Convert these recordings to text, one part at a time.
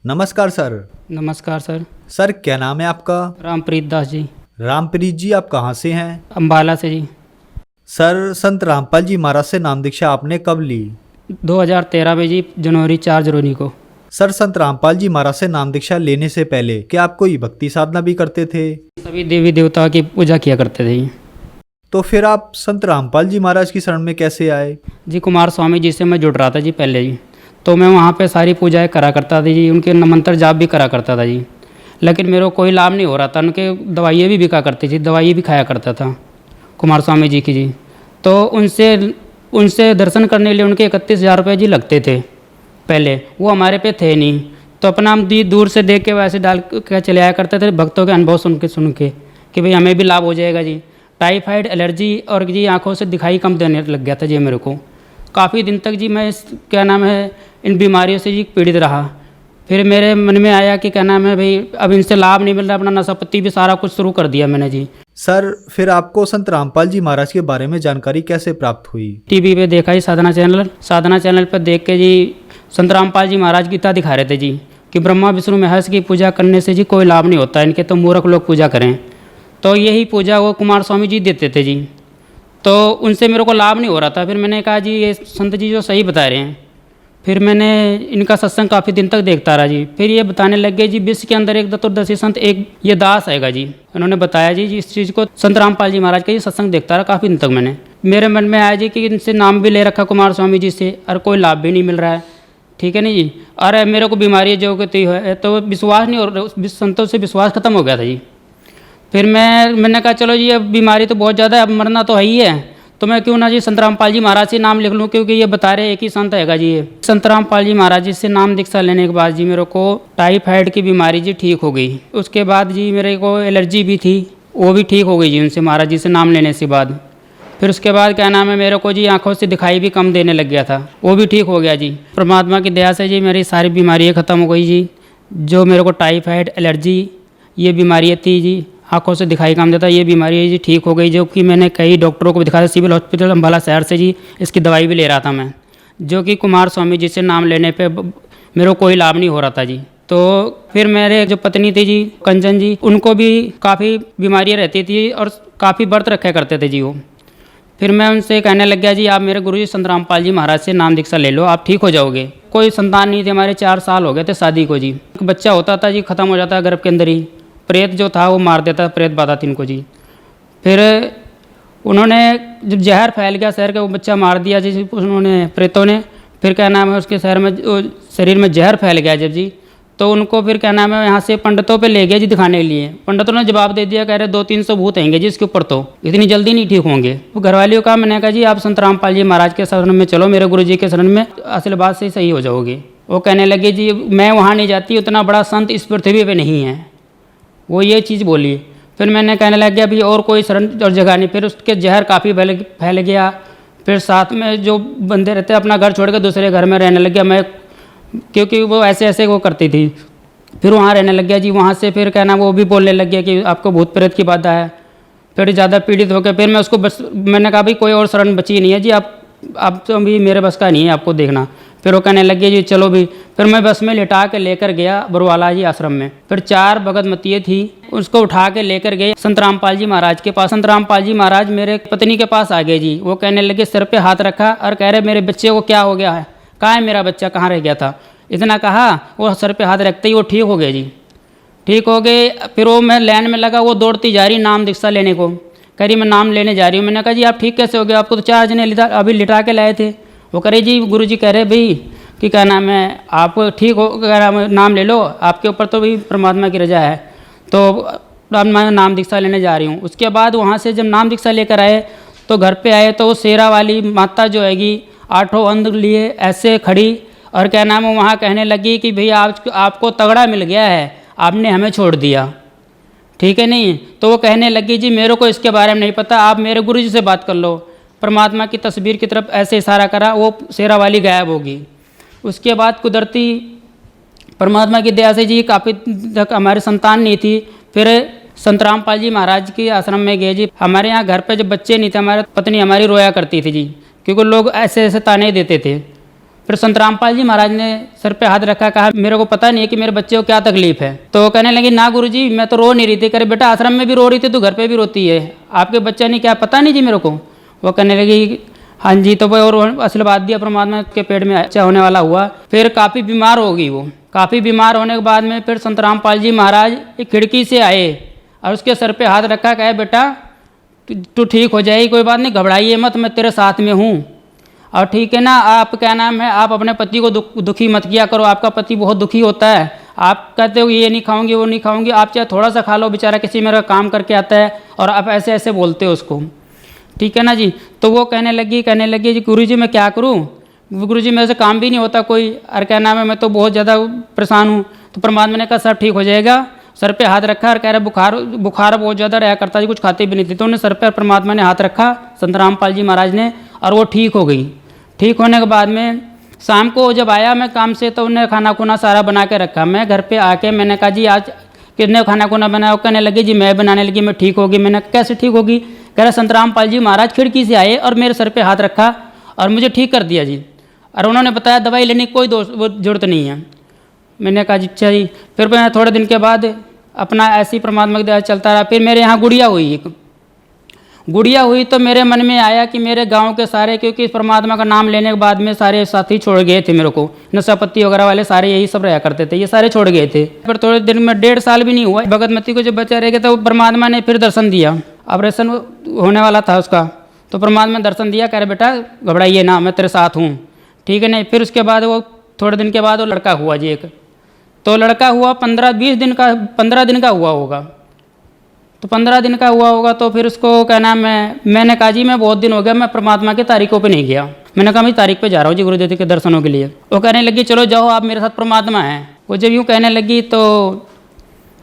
नमस्कार सर। नमस्कार sir. Sir क्या नाम है आपका? रामप्रीत दास जी। रामप्रीत जी, आप कहाँ से हैं? अम्बाला से जी। सर संत रामपाल जी महाराज से नाम दीक्षा आपने कब ली? 2013 में जी, जनवरी 4 जनवरी को। सर संत रामपाल जी महाराज से नाम दीक्षा लेने से पहले क्या आप कोई भक्ति साधना भी करते थे? सभी देवी देवताओं की पूजा किया करते थे जी। तो फिर आप संत रामपाल जी महाराज की शरण में कैसे आए? जी, कुमार स्वामी जी से मैं जुड़ रहा था जी पहले जी। तो मैं वहाँ पे सारी पूजाएं करा करता था जी, उनके मंत्र जाप भी करा करता था जी। लेकिन मेरे को कोई लाभ नहीं हो रहा था। उनके दवाइयाँ भी बिका करती थी, दवाइयाँ भी खाया करता था कुमार स्वामी जी की जी। तो उनसे उनसे दर्शन करने के लिए उनके 31,000 रुपये जी लगते थे पहले। वो हमारे पे थे नहीं, तो अपना हम दूर से देख के वैसे डाल के चले आया करते थे, भक्तों के अनुभव सुन के कि भाई हमें भी लाभ हो जाएगा जी। टाइफाइड, एलर्जी और जी आंखों से दिखाई कम देने लग गया था जी मेरे को। काफ़ी दिन तक जी मैं इन बीमारियों से जी पीड़ित रहा। फिर मेरे मन में आया कि भाई अब इनसे लाभ नहीं मिल रहा, अपना नशा पत्ती भी सारा कुछ शुरू कर दिया मैंने जी। सर फिर आपको संत रामपाल जी महाराज के बारे में जानकारी कैसे प्राप्त हुई? टीवी पे देखा जी, साधना चैनल पर देख के जी संत रामपाल जी महाराज गीता दिखा रहे थे जी कि ब्रह्मा विष्णु महेश की पूजा करने से जी कोई लाभ नहीं होता, इनके तो मूर्ख लोग पूजा करें। तो यही पूजा वो कुमार स्वामी जी देते थे जी। तो उनसे मेरे को लाभ नहीं हो रहा था। फिर मैंने कहा जी ये संत जी जो सही बता रहे हैं। फिर मैंने इनका सत्संग काफ़ी दिन तक देखता रहा जी। फिर ये बताने लग गए जी विश्व के अंदर एक चतुर्दशी संत एक ये दास आएगा जी। उन्होंने बताया जी इस चीज़ को। संत रामपाल जी महाराज का ये सत्संग देखता रहा काफ़ी दिन तक मैंने। मेरे मन में आया जी कि इनसे नाम भी ले रखा कुमार स्वामी जी से, और कोई लाभ भी नहीं मिल रहा है। ठीक है नहीं जी। अरे मेरे को बीमारी जो कि है, तो विश्वास नहीं हो रहा, संतों से विश्वास खत्म हो गया था जी। फिर मैंने कहा चलो जी अब बीमारी तो बहुत ज़्यादा है, अब मरना तो है ही है, तो मैं क्यों ना जी संत रामपाल जी महाराज से नाम लिख लूँ, क्योंकि ये बता रहे एक ही संत हैगा जी ये। संत रामपाल जी महाराज जी से नाम दीक्षा लेने के बाद जी मेरे को टाइफाइड की बीमारी जी ठीक हो गई। उसके बाद जी मेरे को एलर्जी भी थी, वो भी ठीक हो गई जी उनसे महाराज जी से नाम लेने से बाद। फिर उसके बाद मेरे को जी आंखों से दिखाई भी कम देने लग गया था, वो भी ठीक हो गया जी। परमात्मा की दया से जी मेरी सारी बीमारियाँ ख़त्म हो गई जी। जो मेरे को टाइफाइड, एलर्जी ये बीमारियाँ थी जी, आंखों से दिखाई कम देता, ये बीमारी जी ठीक हो गई। जो कि मैंने कई डॉक्टरों को भी दिखाया, सिविल हॉस्पिटल अम्बाला शहर से जी इसकी दवाई भी ले रहा था मैं, जो कि कुमार स्वामी जी से नाम लेने पे मेरे को कोई लाभ नहीं हो रहा था जी। तो फिर मेरे जो पत्नी थी जी कंचन जी, उनको भी काफ़ी बीमारियाँ रहती थी और काफ़ी व्रत रखा करते थे जी वो। फिर मैं उनसे कहने लग गया जी आप मेरे गुरुजी संत रामपाल जी महाराज से नाम दीक्षा ले लो, आप ठीक हो जाओगे। कोई संतान नहीं थी, हमारे 4 साल हो गए थे शादी को जी। बच्चा होता था जी ख़त्म हो जाता है गर्भ के अंदर ही, प्रेत जो था वो मार देता, प्रेत बाधा थी इनको जी। फिर उन्होंने जब जहर फैल गया शहर का, वो बच्चा मार दिया जी उन्होंने, प्रेतों ने। फिर उसके शहर में शरीर में जहर फैल गया जब जी, तो उनको फिर यहाँ से पंडितों पे ले गया जी दिखाने के लिए। पंडितों ने जवाब दे दिया, कह रहे 200-300 भूत आएंगे जी इसके ऊपर, तो इतनी जल्दी नहीं ठीक होंगे। वो घरवालियों का मैंने कहा जी आप संत रामपाल जी महाराज के शरण में चलो, मेरे गुरु जी के शरण में, असल बात से सही हो जाओगे। वो कहने लगे जी मैं वहाँ नहीं जाती, उतना बड़ा संत इस पृथ्वी पर नहीं है, वो ये चीज़ बोली। फिर मैंने कहने लग गया अभी और कोई शरण और जगह नहीं। फिर उसके जहर काफ़ी फैल गया। फिर साथ में जो बंदे रहते अपना घर छोड़ कर दूसरे घर में रहने लग गया मैं, क्योंकि वो ऐसे वो करती थी। फिर वहाँ रहने लग गया जी। वहाँ से फिर वो भी बोलने लग गया कि आपको भूत प्रेत की बाधा है। फिर ज़्यादा पीड़ित हो गया। फिर मैं उसको मैंने कहा भाई कोई और शरण बची नहीं है जी, आप तो अभी मेरे बस का नहीं है आपको देखना। फिर वो कहने लगे जी चलो भी। फिर मैं बस में लिटा के लेकर गया बरुवाला जी आश्रम में। फिर 4 भगत मतिये थी, उसको उठा के लेकर गए संत रामपाल जी महाराज के पास। संत रामपाल जी महाराज मेरे पत्नी के पास आ गए जी। वो कहने लगे, सिर पे हाथ रखा और कह रहे मेरे बच्चे को क्या हो गया है, कहाँ है मेरा बच्चा, कहाँ रह गया था। इतना कहा, वो सर पे हाथ रखते ही वो ठीक हो गए जी। ठीक हो गए। फिर वो मैं लाइन में लगा, वो दौड़ती जा रही नाम दीक्षा लेने को, कह रही मैं नाम लेने जा रही हूँ। मैंने कहा जी आप ठीक कैसे हो गए, आपको तो 4 जने अभी लिटा के लाए थे। वो कह रहे जी गुरु जी कह रहे भाई कि क्या नाम है आप ठीक हो, नाम ले लो, आपके ऊपर तो भी परमात्मा की रजा है, तो अब मैं नाम दीक्षा लेने जा रही हूँ। उसके बाद वहाँ से जब नाम दीक्षा लेकर आए तो घर पे आए तो वो शेरा वाली माता जो हैगी 8 अंध लिए ऐसे खड़ी और वहाँ कहने लगी कि भैया आपको तगड़ा मिल गया है, आपने हमें छोड़ दिया, ठीक है नहीं। तो वो कहने लगी जी मेरे को इसके बारे में नहीं पता, आप मेरे गुरु जी से बात कर लो। परमात्मा की तस्वीर की तरफ ऐसे इशारा करा, वो शेरा वाली गायब होगी। उसके बाद कुदरती परमात्मा की दया से जी काफ़ी तक हमारी संतान नहीं थी। फिर संत रामपाल जी महाराज के आश्रम में गए जी। हमारे यहाँ घर पे जब बच्चे नहीं थे, हमारी पत्नी हमारी रोया करती थी जी, क्योंकि लोग ऐसे ताने देते थे। फिर संत रामपाल जी महाराज ने सर पे हाथ रखा, कहा मेरे को पता नहीं है कि मेरे बच्चे को क्या तकलीफ है। तो कहने लगी ना गुरुजी मैं तो रो नहीं रही थी। करे बेटा आश्रम में भी रो रही थी तो घर पे भी रोती है, आपके बच्चे ने क्या पता नहीं जी मेरे को। वो कहने लगी हाँ जी। तो वो और आशीर्वाद दिया, परमात्मा के पेट में अच्छा होने वाला हुआ। फिर काफ़ी बीमार हो गई वो। काफ़ी बीमार होने के बाद में फिर संत रामपाल जी महाराज एक खिड़की से आए और उसके सर पे हाथ रखा, कहे बेटा तू ठीक हो जाएगी, कोई बात नहीं, घबराइए मत, मैं तेरे साथ में हूँ। और ठीक है ना, आप क्या नाम है, आप अपने पति को दुखी मत किया करो, आपका पति बहुत दुखी होता है। आप कहते हो ये नहीं खाऊंगी वो नहीं खाऊंगी, आप चाहे थोड़ा सा खा लो, बेचारा किसी मेरा काम करके आता है, और आप ऐसे ऐसे बोलते हो उसको, ठीक है ना जी। तो वो कहने लगी जी गुरुजी मैं क्या करूँ, गुरुजी मेरे से काम भी नहीं होता कोई, और क्या नाम है मैं तो बहुत ज़्यादा परेशान हूँ। तो परमात्मा ने कहा सब ठीक हो जाएगा। सर पे हाथ रखा और कह रहे बुखार बहुत ज़्यादा रहा करता जी, कुछ खाते भी नहीं थे। तो उन्हें सर पे परमात्मा ने हाथ रखा संत रामपाल जी महाराज ने, और वो ठीक हो गई। ठीक होने के बाद में शाम को जब आया मैं काम से, तो उन्हें खाना खुना सारा बना के रखा। मैं घर पे आके मैंने कहा जी आज कितने खाना खुना बनाया। कहने लगी जी मैं बनाने लगी, मैं ठीक होगी। मैंने कैसे ठीक होगी, कह रहा संत रामपाल जी महाराज खिड़की से आए और मेरे सर पे हाथ रखा और मुझे ठीक कर दिया जी। और उन्होंने बताया दवाई लेने की कोई जरूरत नहीं है। मैंने कहा जी अच्छा जी। फिर मैं थोड़े दिन के बाद अपना ऐसी परमात्मा की दया चलता रहा। फिर मेरे यहाँ गुड़िया हुई तो मेरे मन में आया कि मेरे गांव के सारे, क्योंकि इस परमात्मा का नाम लेने के बाद में सारे साथी छोड़ गए थे मेरे को, नशा पत्ती वगैरह वाले सारे यही सब रहा करते थे, ये सारे छोड़ गए थे। फिर थोड़े दिन में 1.5 साल भी नहीं हुआ, भगतमती को जब बच्चा रह गया तो परमात्मा ने फिर दर्शन दिया। ऑपरेशन होने वाला था उसका, तो परमात्मा ने दर्शन दिया, कह रहे बेटा घबराइए ना, मैं तेरे साथ हूँ, ठीक है नहीं। फिर उसके बाद वो थोड़े दिन के बाद वो लड़का हुआ जी एक। तो लड़का हुआ 15 दिन का हुआ होगा। तो 15 दिन का हुआ होगा। तो फिर उसको क्या नाम है, मैंने कहा जी मैं बहुत दिन हो गया मैं परमात्मा की तारीखों पे नहीं गया। मैंने कहा मैं तारीख पे जा रहा हूँ जी गुरुदेव के दर्शनों के लिए। वो कहने लगी चलो जाओ आप मेरे साथ परमात्मा है। वो जब यूँ कहने लगी तो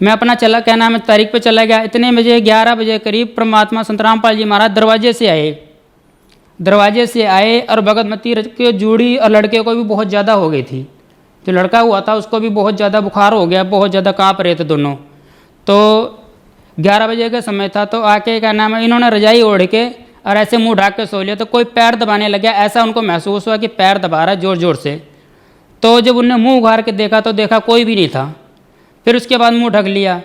मैं अपना चला, क्या नाम है, तारीख पे चला गया। इतने बजे 11 बजे करीब परमात्मा संत रामपाल जी महाराज दरवाजे से आए और भगतमती के जूड़ी और लड़के को भी बहुत ज़्यादा हो गई थी। जो लड़का हुआ था उसको भी बहुत ज़्यादा बुखार हो गया, बहुत ज़्यादा काँप रहे थे दोनों। तो 11 बजे का समय था। तो आके क्या नाम है, इन्होंने रजाई ओढ़ के और ऐसे मुंह ढाक के सो लिया। तो कोई पैर दबाने लग गया, ऐसा उनको महसूस हुआ कि पैर दबा रहा है ज़ोर ज़ोर से। तो जब उन्होंने मुंह उघार के देखा तो देखा कोई भी नहीं था। फिर उसके बाद मुंह ढक लिया।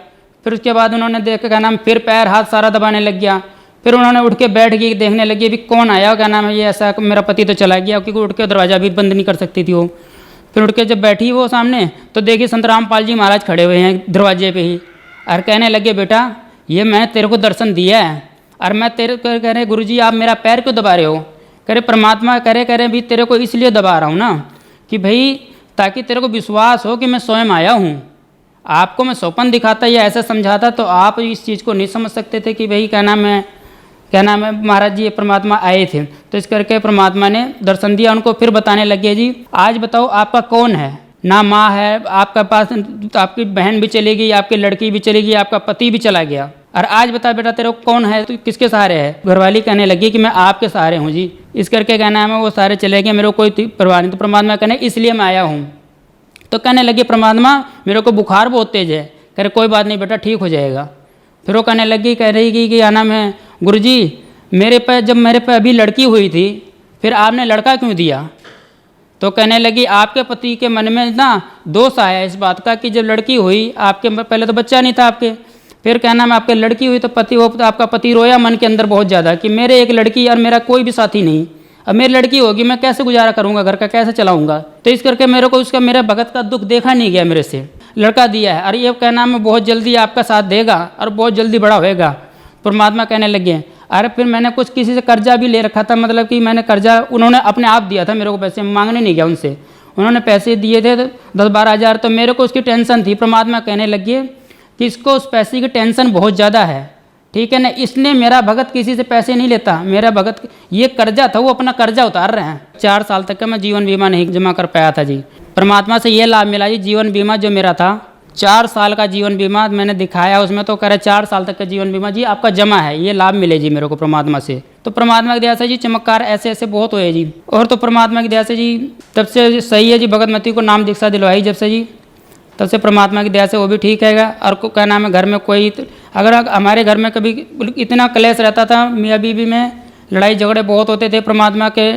फिर उसके बाद उन्होंने देखा क्या नाम, फिर पैर हाथ सारा दबाने लग गया। फिर उन्होंने उठ के बैठ गई, देखने लगी अभी कौन आया, क्या नाम है ये, ऐसा मेरा पति तो चला गया, क्योंकि उठ के दरवाज़ा भी बंद नहीं कर सकती थी वो। फिर उठ के जब बैठी वो सामने तो देखी संत रामपाल जी महाराज खड़े हुए हैं दरवाजे पे ही, और कहने लगे बेटा ये मैं तेरे को दर्शन दिया है, और मैं तेरे को कह रहे गुरुजी आप मेरा पैर क्यों दबा रहे हो। कह रहे परमात्मा कह रहे भी तेरे को इसलिए दबा रहा हूँ ना कि भाई ताकि तेरे को विश्वास हो कि मैं स्वयं आया हूँ। आपको मैं सौपन दिखाता या ऐसा समझाता तो आप इस चीज़ को नहीं समझ सकते थे कि भाई क्या नाम है महाराज जी ये परमात्मा आए थे। तो इस करके परमात्मा ने दर्शन दिया उनको। फिर बताने लगे जी आज बताओ आपका कौन है, ना माँ है आपका पास, तो आपकी बहन भी चली गई, आपकी लड़की भी चली गई, आपका पति भी चला गया, और आज बता बेटा तेरे को कौन है, तो किसके सहारे है। घरवाली कहने लगी कि मैं आपके सहारे हूँ जी। इस करके कहना है वो सारे चले गए, मेरे को कोई परवाह नहीं। तो परमात्मा कहने इसलिए मैं आया हूँ। तो कहने लगी परमात्मा मेरे को बुखार बहुत तेज है। कह रहे कोई बात नहीं बेटा ठीक हो जाएगा। फिर वो कहने लगी, कह रही कि क्या नाम है गुरुजी जब मेरे पे अभी लड़की हुई थी फिर आपने लड़का क्यों दिया। तो कहने लगी आपके पति के मन में ना दोष आया इस बात का कि जब लड़की हुई आपके पहले तो बच्चा नहीं था आपके, फिर क्या नाम है आपके लड़की हुई तो आपका पति रोया मन के अंदर बहुत ज़्यादा कि मेरे एक लड़की और मेरा कोई भी साथी नहीं, अब मेरी लड़की होगी मैं कैसे गुजारा करूँगा, घर का कैसे चलाऊँगा। तो इस करके मेरे को उसका मेरे भगत का दुख देखा नहीं गया, मेरे से लड़का दिया है और ये कहना मैं बहुत जल्दी आपका साथ देगा और बहुत जल्दी बड़ा होएगा। परमात्मा कहने लगे अरे फिर मैंने कुछ किसी से कर्जा भी ले रखा था, मतलब कि मैंने कर्जा उन्होंने अपने आप दिया था मेरे को, पैसे मांगने नहीं गया उनसे, उन्होंने पैसे दिए थे 10-12 हज़ार। तो मेरे को उसकी टेंशन थी। परमात्मा कहने लगे कि इसको उस पैसे की टेंशन बहुत ज़्यादा है, ठीक है ना, इसने मेरा भगत किसी से पैसे नहीं लेता, मेरा भगत ये कर्जा था वो अपना कर्जा उतार रहे हैं। 4 साल तक का मैं जीवन बीमा नहीं जमा कर पाया था जी। परमात्मा से ये लाभ मिला जी, जीवन बीमा जो मेरा था 4 साल का जीवन बीमा मैंने दिखाया उसमें, तो कह रहे 4 साल तक का जीवन बीमा जी आपका जमा है, ये लाभ मिले जी मेरे को परमात्मा से। तो परमात्मा की दया से जी चमत्कार ऐसे ऐसे बहुत हुए जी। और तो परमात्मा की दया से जी तब से सही है जी, भगतमती को नाम दीक्षा दिलवाई जब से जी, तब से परमात्मा की दया से वो भी ठीक हैगा। और क्या नाम है घर में कोई अगर हमारे घर में कभी इतना क्लेश रहता था, मियाँ बीवी में लड़ाई झगड़े बहुत होते थे, परमात्मा के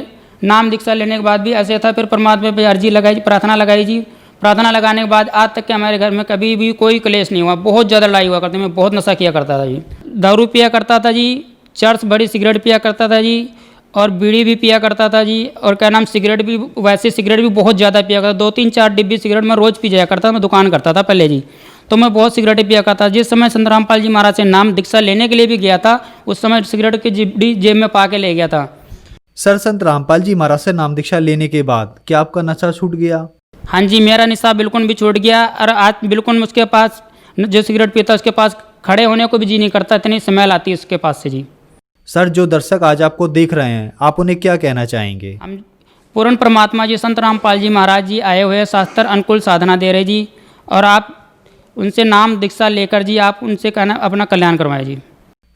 नाम दीक्षा लेने के बाद भी ऐसे था। फिर परमात्मा पे अर्जी लगाई, प्रार्थना लगाई जी। प्रार्थना लगाने के बाद आज तक के हमारे घर में कभी भी कोई क्लेश नहीं हुआ। बहुत ज़्यादा लड़ाई हुआ करती, मैं बहुत नशा किया करता था जी, दारू पिया करता था जी, चर्च बड़ी सिगरेट पिया करता था जी, और बीड़ी भी पिया करता था जी, और क्या नाम सिगरेट भी, वैसे सिगरेट भी बहुत ज़्यादा पिया करता, 2-3-4 डिब्बी सिगरेट मैं रोज़ पी जाया करता। मैं दुकान करता था पहले जी, तो मैं बहुत सिगरेटें पिया करता। जिस समय संत रामपाल जी महाराज से नाम दीक्षा लेने के लिए भी गया था, उस समय सिगरेट की डिब्बी जेब में पा के ले गया था। सर, संत रामपाल जी महाराज से नाम दीक्षा लेने के बाद क्या आपका नशा छूट गया? हाँ जी, मेरा नशा बिल्कुल भी छूट गया, और आज बिल्कुल उसके पास जो सिगरेट पीता उसके पास खड़े होने को भी जी नहीं करता, इतनी स्मेल आती है उसके पास से जी। सर, जो दर्शक आज आपको देख रहे हैं, आप उन्हें क्या कहना चाहेंगे? हम पूर्ण परमात्मा जी संत रामपाल जी महाराज जी आए हुए शास्त्र अनुकूल साधना दे रहे जी, और आप उनसे नाम दीक्षा लेकर जी आप उनसे कहना अपना कल्याण करवाएं जी।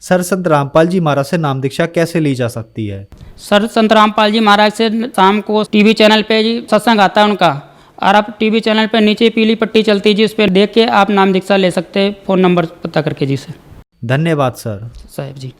सर, संत रामपाल जी महाराज से नाम दीक्षा कैसे ली जा सकती है? सर, संत रामपाल जी महाराज से शाम को टीवी चैनल पे जी सत्संग आता है उनका, और आप टीवी चैनल पे नीचे पीली पट्टी चलती है जी, उस पर देख के आप नाम दीक्षा ले सकते हैं, फ़ोन नंबर पता करके जी। सर धन्यवाद सर। साहब जी।